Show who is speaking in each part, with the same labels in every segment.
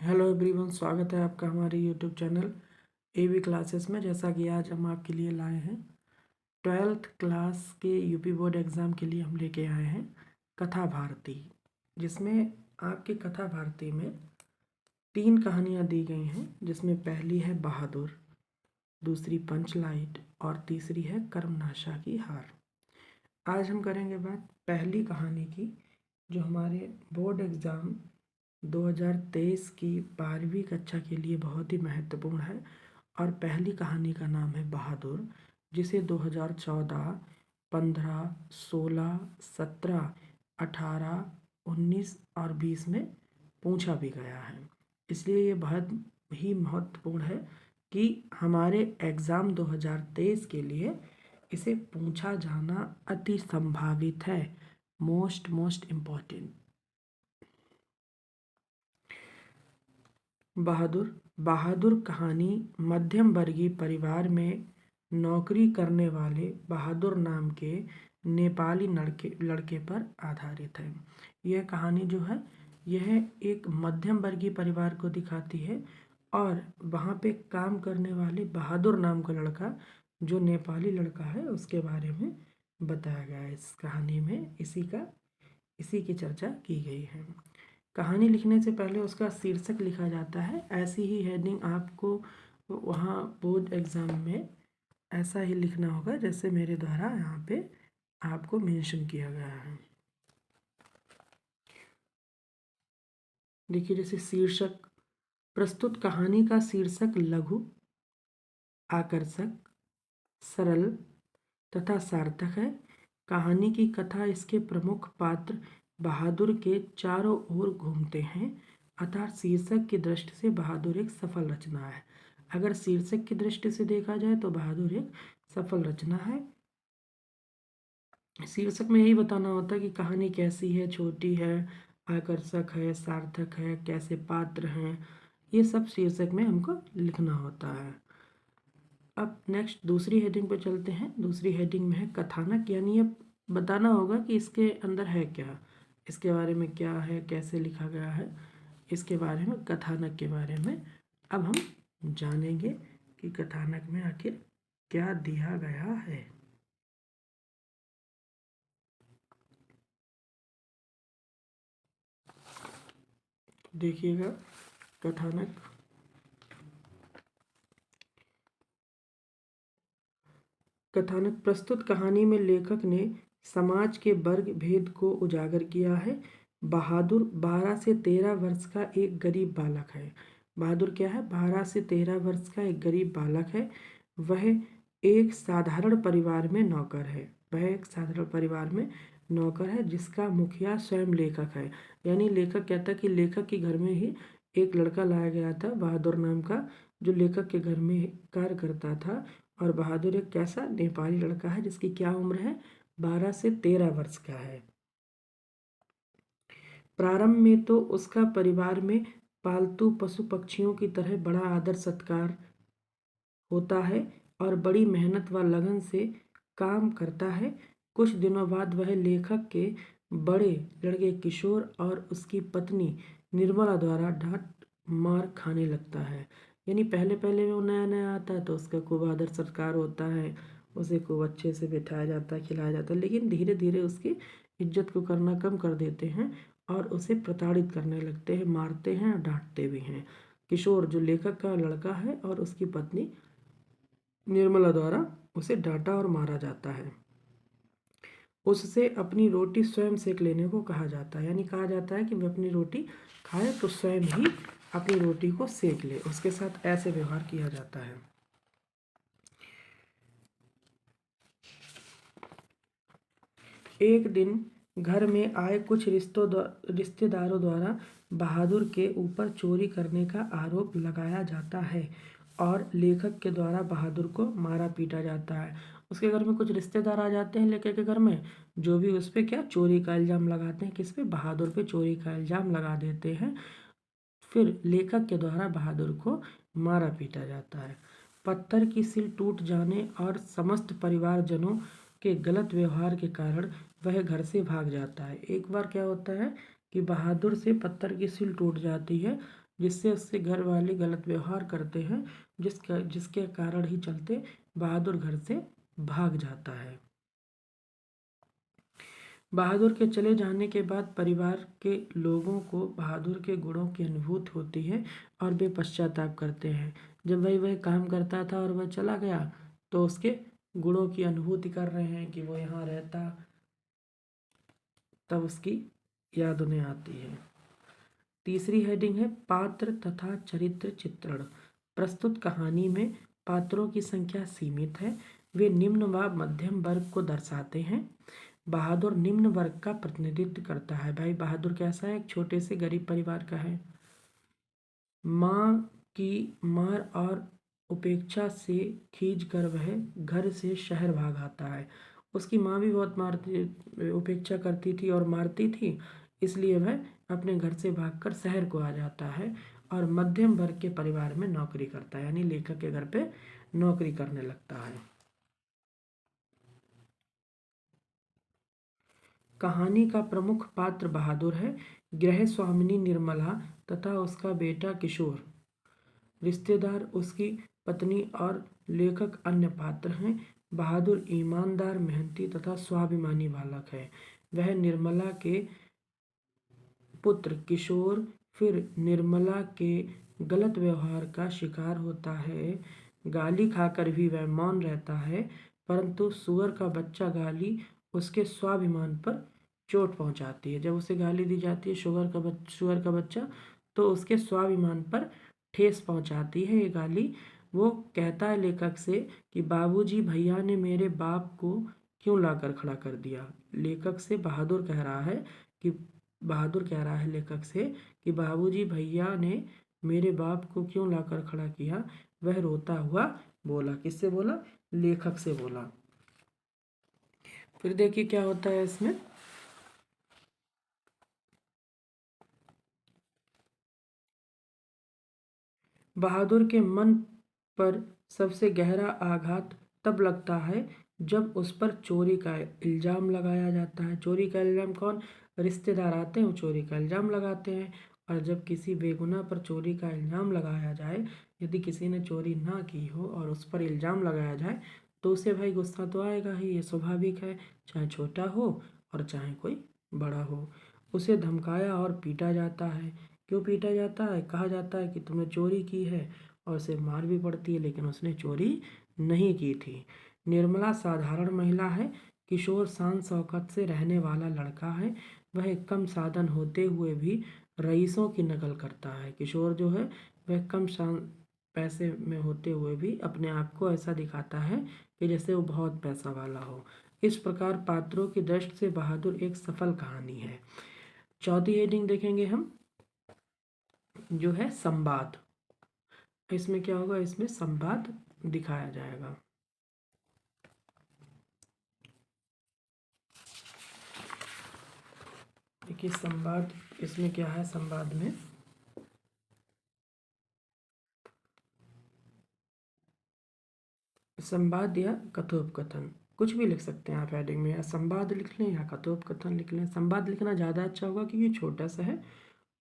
Speaker 1: Hello everyone, स्वागत है आपका हमारे यूट्यूब चैनल एवी क्लासेस में। जैसा कि आज हम आपके लिए लाए हैं 12th क्लास के यूपी बोर्ड एग्ज़ाम के लिए हम लेके आए हैं कथा भारती, जिसमें आपकी कथा भारती में 3 कहानियाँ दी गई हैं, जिसमें पहली है बहादुर, दूसरी पंचलाइट और तीसरी है कर्मनाशा की हार। आज हम करेंगे बात पहली कहानी की, जो हमारे बोर्ड एग्ज़ाम 2023 की 12वीं कक्षा के लिए बहुत ही महत्वपूर्ण है। और पहली कहानी का नाम है बहादुर, जिसे 2014, 15, 16, 17, 18, 19 और 20 में पूछा भी गया है। इसलिए ये बहुत ही महत्वपूर्ण है कि हमारे एग्ज़ाम 2023 के लिए इसे पूछा जाना अति संभावित है। Most important. बहादुर कहानी मध्यम वर्गीय परिवार में नौकरी करने वाले बहादुर नाम के नेपाली लड़के पर आधारित है। यह कहानी जो है यह एक मध्यम वर्गीय परिवार को दिखाती है और वहाँ पे काम करने वाले बहादुर नाम का लड़का, जो नेपाली लड़का है, उसके बारे में बताया गया है इस कहानी में। इसी की चर्चा की गई है। कहानी लिखने से पहले उसका शीर्षक लिखा जाता है। ऐसी ही हेडिंग आपको वहाँ बोर्ड एग्ज़ाम में ऐसा ही लिखना होगा जैसे मेरे द्वारा यहाँ पे आपको मेंशन किया गया है। देखिए, जैसे शीर्षक, प्रस्तुत कहानी का शीर्षक लघु, आकर्षक, सरल तथा सार्थक है। कहानी की कथा इसके प्रमुख पात्र बहादुर के चारों ओर घूमते हैं, अतः शीर्षक की दृष्टि से बहादुर एक सफल रचना है। अगर शीर्षक की दृष्टि से देखा जाए तो बहादुर एक सफल रचना है। शीर्षक में यही बताना होता है कि कहानी कैसी है, छोटी है, आकर्षक है, सार्थक है, कैसे पात्र हैं, ये सब शीर्षक में हमको लिखना होता है। अब नेक्स्ट दूसरी हेडिंग पर चलते हैं। दूसरी हेडिंग में है कथानक, यानी ये बताना होगा कि इसके अंदर है क्या, इसके बारे में क्या है, कैसे लिखा गया है, इसके बारे में, कथानक के बारे में अब हम जानेंगे कि कथानक में आखिर क्या दिया गया है। देखिएगा कथानक। प्रस्तुत कहानी में लेखक ने समाज के वर्ग भेद को उजागर किया है। बहादुर 12 से 13 वर्ष का एक गरीब बालक है। बहादुर क्या है? 12 से 13 वर्ष का एक गरीब बालक है। वह एक साधारण परिवार में नौकर है। जिसका मुखिया स्वयं लेखक है। यानी लेखक कहता है कि लेखक के घर में ही एक लड़का लाया गया था बहादुर नाम का, जो लेखक के घर में कार्य करता था। और बहादुर एक कैसा नेपाली लड़का है जिसकी क्या उम्र है? 12 से 13 वर्ष का है। प्रारंभ में तो उसका परिवार में पालतू पशु पक्षियों की तरह बड़ा आदर सत्कार होता है और बड़ी मेहनत व लगन से काम करता है। कुछ दिनों बाद वह लेखक के बड़े लड़के किशोर और उसकी पत्नी निर्मला द्वारा डांट मार खाने लगता है। यानी पहले पहले में वो नया नया आता है तो उसका खूब आदर सत्कार होता है, उसे खूब अच्छे से बिठाया जाता है, खिलाया जाता है। लेकिन धीरे धीरे उसकी इज्जत को करना कम कर देते हैं और उसे प्रताड़ित करने लगते हैं, मारते हैं और डांटते भी हैं। किशोर जो लेखक का लड़का है और उसकी पत्नी निर्मला द्वारा उसे डांटा और मारा जाता है। उससे अपनी रोटी स्वयं सेक लेने को कहा जाता है। यानी कहा जाता है कि वह अपनी रोटी खाए तो स्वयं ही अपनी रोटी को सेक ले। उसके साथ ऐसे व्यवहार किया जाता है। एक दिन घर में आए कुछ रिश्तेदारों द्वारा बहादुर के ऊपर चोरी करने का आरोप लगाया जाता है और लेखक के द्वारा बहादुर को मारा पीटा जाता है। उसके घर में कुछ रिश्तेदार आ जाते हैं लेखक के घर में, जो भी उस पर क्या चोरी का इल्ज़ाम लगाते हैं। किस पे? बहादुर पे चोरी का इल्ज़ाम लगा देते हैं। फिर लेखक के द्वारा बहादुर को मारा पीटा जाता है। पत्थर की सिल टूट जाने और समस्त परिवारजनों के गलत व्यवहार के कारण वह घर से भाग जाता है। एक बार क्या होता है कि बहादुर से पत्थर की सिल टूट जाती है, जिससे उससे घर वाले गलत व्यवहार करते हैं, जिसके कारण ही चलते बहादुर घर से भाग जाता है। बहादुर के चले जाने के बाद परिवार के लोगों को बहादुर के गुणों की अनुभूति होती है और वे पश्चाताप करते हैं। जब वह काम करता था और वह चला गया तो उसके गुणों की अनुभूति कर रहे हैं कि वो यहाँ रहता, तब उसकी याद उन्हें आती है। तीसरी हेडिंग है पात्र तथा चरित्र चित्रण। प्रस्तुत कहानी में पात्रों की संख्या सीमित है, वे निम्न व मध्यम वर्ग को दर्शाते हैं। बहादुर निम्न वर्ग का प्रतिनिधित्व करता है। भाई बहादुर कैसा है? एक छोटे से गरीब परिवार का है। माँ की मार और उपेक्षा से खींच कर वह घर से शहर भाग आता है। उसकी माँ भी बहुत उपेक्षा करती थी और मारती थी, इसलिए वह अपने घर से भागकर शहर को आ जाता है और मध्यम वर्ग के परिवार में नौकरी करता है, यानी लेखक के घर पे नौकरी करने लगता है। कहानी का प्रमुख पात्र बहादुर है। गृह स्वामिनी निर्मला तथा उसका बेटा किशोर, रिश्तेदार उसकी पत्नी और लेखक अन्य पात्र हैं। बहादुर ईमानदार, मेहनती तथा स्वाभिमानी बालक है। वह निर्मला के पुत्र किशोर फिर निर्मला के गलत व्यवहार का शिकार होता है। गाली खाकर भी वह मौन रहता है, परंतु सुअर का बच्चा गाली उसके स्वाभिमान पर चोट पहुंचाती है। जब उसे गाली दी जाती है सुअर का बच्चा, तो उसके स्वाभिमान पर ठेस पहुंचाती है ये गाली। वो कहता है लेखक से कि बाबूजी भैया ने मेरे बाप को क्यों लाकर खड़ा कर दिया। लेखक से बहादुर कह रहा है लेखक से कि बाबूजी भैया ने मेरे बाप को क्यों लाकर खड़ा किया। वह रोता हुआ बोला। किससे बोला? लेखक से बोला। फिर देखिए क्या होता है इसमें। बहादुर के मन पर सबसे गहरा आघात तब लगता है जब उस पर चोरी का इल्ज़ाम लगाया जाता है। चोरी का इल्ज़ाम कौन? रिश्तेदार आते हैं, वो चोरी का इल्ज़ाम लगाते हैं। और जब किसी बेगुनाह पर चोरी का इल्ज़ाम लगाया जाए, यदि किसी ने चोरी ना की हो और उस पर इल्ज़ाम लगाया जाए, तो उसे भाई गुस्सा तो आएगा ही, ये स्वाभाविक है, चाहे छोटा हो और चाहे कोई बड़ा हो। उसे धमकाया और पीटा जाता है। क्यों पीटा जाता है? कहा जाता है कि तुमने चोरी की है, और उसे मार भी पड़ती है, लेकिन उसने चोरी नहीं की थी। निर्मला साधारण महिला है। किशोर शान शौकत से रहने वाला लड़का है। वह कम साधन होते हुए भी रईसों की नकल करता है। किशोर जो है वह कम पैसे में होते हुए भी अपने आप को ऐसा दिखाता है कि जैसे वो बहुत पैसा वाला हो। इस प्रकार पात्रों की दृष्टि से बहादुर एक सफल कहानी है। चौथी हेडिंग देखेंगे हम, जो है संवाद। इसमें क्या होगा? इसमें संवाद दिखाया जाएगा। देखिए संवाद इसमें क्या है। संवाद में संवाद या कथोपकथन, कुछ भी लिख सकते हैं आप हेडिंग में, या संवाद लिख लें या कथोपकथन लिख लें। संवाद लिखना ज़्यादा अच्छा होगा क्योंकि छोटा सा है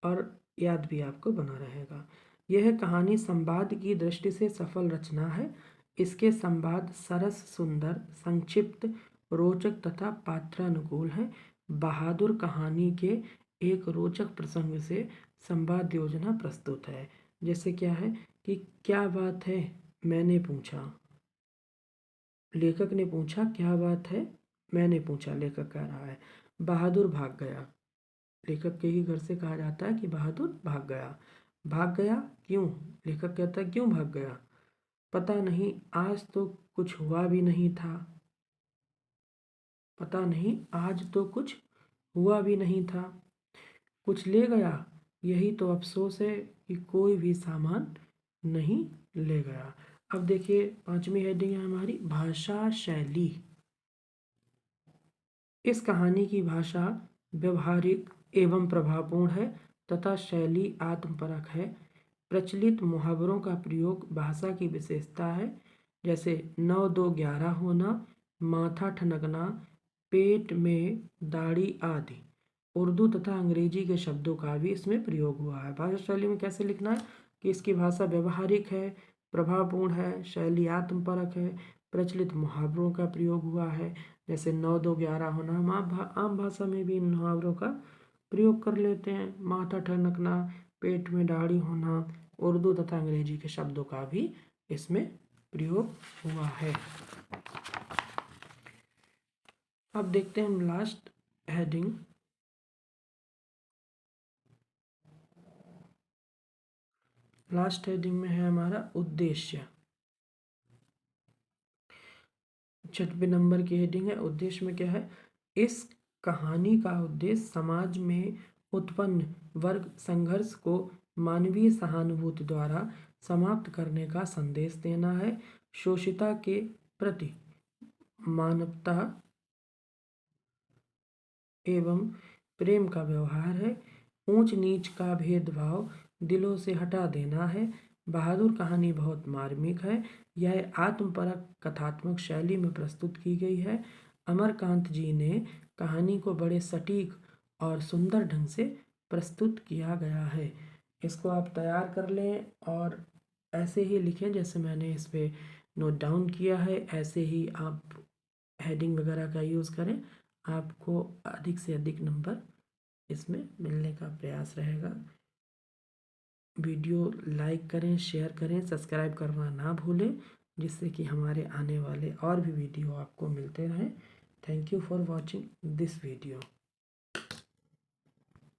Speaker 1: और याद भी आपको बना रहेगा। यह कहानी संवाद की दृष्टि से सफल रचना है। इसके संवाद सरस, सुंदर, संक्षिप्त, रोचक तथा पात्रानुकूल हैं। बहादुर कहानी के एक रोचक प्रसंग से संवाद योजना प्रस्तुत है। जैसे क्या है कि क्या बात है, मैंने पूछा। लेखक ने पूछा क्या बात है, मैंने पूछा, लेखक कह रहा है। बहादुर भाग गया। लेखक के ही घर से कहा जाता है कि बहादुर भाग गया। भाग गया क्यों? लेखक कहता है क्यों भाग गया? पता नहीं, आज तो कुछ हुआ भी नहीं था। पता नहीं, आज तो कुछ हुआ भी नहीं था। कुछ ले गया, यही तो अफसोस है कि कोई भी सामान नहीं ले गया। अब देखिए पांचवी हेडिंग है हमारी भाषा शैली। इस कहानी की भाषा व्यवहारिक एवं प्रभावपूर्ण है तथा शैली आत्मपरक है। प्रचलित मुहावरों का प्रयोग भाषा की विशेषता है, जैसे 9 2 11 होना, माथा ठनकना, पेट में दाढ़ी आदि। उर्दू तथा अंग्रेजी के शब्दों का भी इसमें प्रयोग हुआ है। भाषा शैली में कैसे लिखना है कि इसकी भाषा व्यवहारिक है, प्रभावपूर्ण है, शैली आत्मपरक है, प्रचलित मुहावरों का प्रयोग हुआ है, जैसे 9 2 11 होना। हम आम भाषा में भी इन मुहावरों का प्रयोग कर लेते हैं। माथा ठनकना, पेट में दाढ़ी होना, उर्दू तथा अंग्रेजी के शब्दों का भी इसमें प्रयोग हुआ है। अब देखते हैं हम लास्ट हेडिंग। लास्ट हेडिंग में है हमारा उद्देश्य। 6वें नंबर की हेडिंग है उद्देश्य में क्या है। इस कहानी का उद्देश्य समाज में उत्पन्न वर्ग संघर्ष को मानवीय सहानुभूति द्वारा समाप्त करने का संदेश देना है। शोषिता के प्रति मानवता एवं प्रेम का व्यवहार है। ऊंच नीच का भेदभाव दिलों से हटा देना है। बहादुर कहानी बहुत मार्मिक है। यह आत्मपरक कथात्मक शैली में प्रस्तुत की गई है। अमरकांत जी ने कहानी को बड़े सटीक और सुंदर ढंग से प्रस्तुत किया गया है। इसको आप तैयार कर लें और ऐसे ही लिखें जैसे मैंने इस पर नोट डाउन किया है। ऐसे ही आप हेडिंग वगैरह का यूज़ करें, आपको अधिक से अधिक नंबर इसमें मिलने का प्रयास रहेगा। वीडियो लाइक करें, शेयर करें, सब्सक्राइब करना ना भूलें, जिससे कि हमारे आने वाले और भी वीडियो आपको मिलते रहें। Thank you for watching this video.